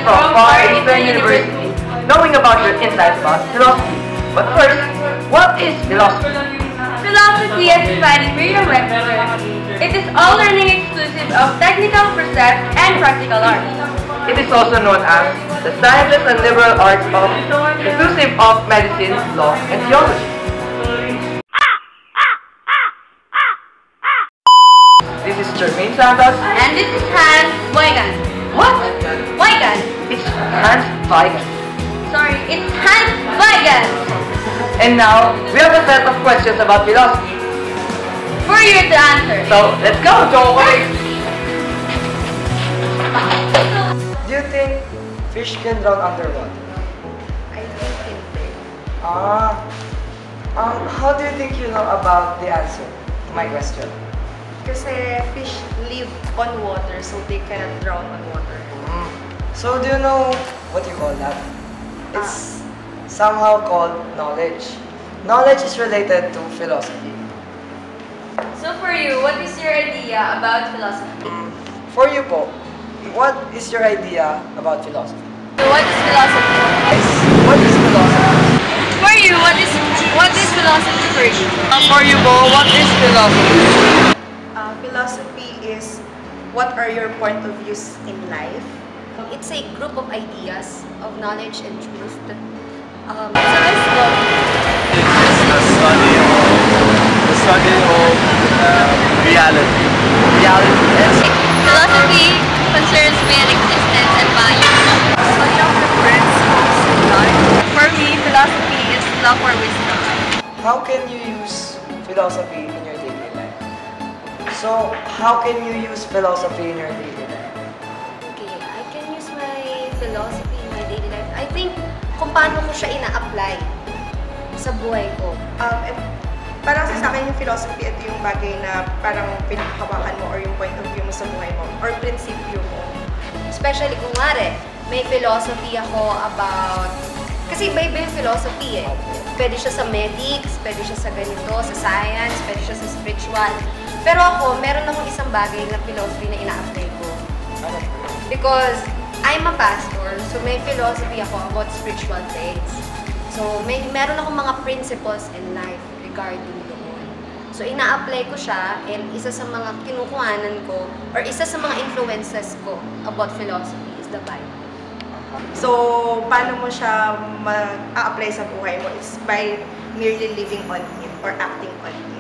from Far Eastern University, knowing about your insights about philosophy. But first, what is philosophy? Philosophy, as defined in Merriam-Webster, it is all learning exclusive of technical, percept, and practical arts. It is also known as the sciences and liberal arts of inclusive of medicine, law, and theology. This is Jermaine Santos. And this is Hans Weigand. What? Weigand. It's Hans Weigand. Sorry, it's Hans Weigand. And now, we have a set of questions about philosophy. For you to answer. So, let's go! Don't wait! Do you think fish can drown underwater? I think hindi. How do you think you know about the answer to my question? Kasi fish live on water, so they cannot drown on water. So do you know what you call that? It's somehow called knowledge. Knowledge is related to philosophy. So for you, what is your idea about philosophy? For you po, what is your idea about philosophy? So what is philosophy? What is philosophy? For you, what is philosophy for you? For you, Bo, what is philosophy? Philosophy is what are your point of views in life? It's a group of ideas, of knowledge and truth. It's the study of reality. Philosophy concerns man existence and values. Study of the principles in life. For me, philosophy is love or wisdom. How can you use philosophy in your daily life? So, how can you use philosophy in your daily life? Okay, I can use my philosophy in my daily life. I think kung paano ko siya ina-apply sa buhay ko. Parang sa akin yung philosophy, ito yung bagay na parang pinakahawakan mo or yung point of view mo sa buhay mo or prinsipyo mo. Especially kung mare, may philosophy ako about... Kasi iba-iba yung philosophy eh. Pwede siya sa medics, pwede siya sa ganito, sa science, pwede siya sa spiritual. Pero ako, meron akong isang bagay na philosophy na ina-apply ko. Because I'm a pastor, so may philosophy ako about spiritual things. So, meron akong mga principles in life regarding doon. So, ina-apply ko siya and isa sa mga kinukuhanan ko or isa sa mga influences ko about philosophy is the Bible. So, paano mo siya ma-apply sa buhay mo? It's by merely living on it or acting on it.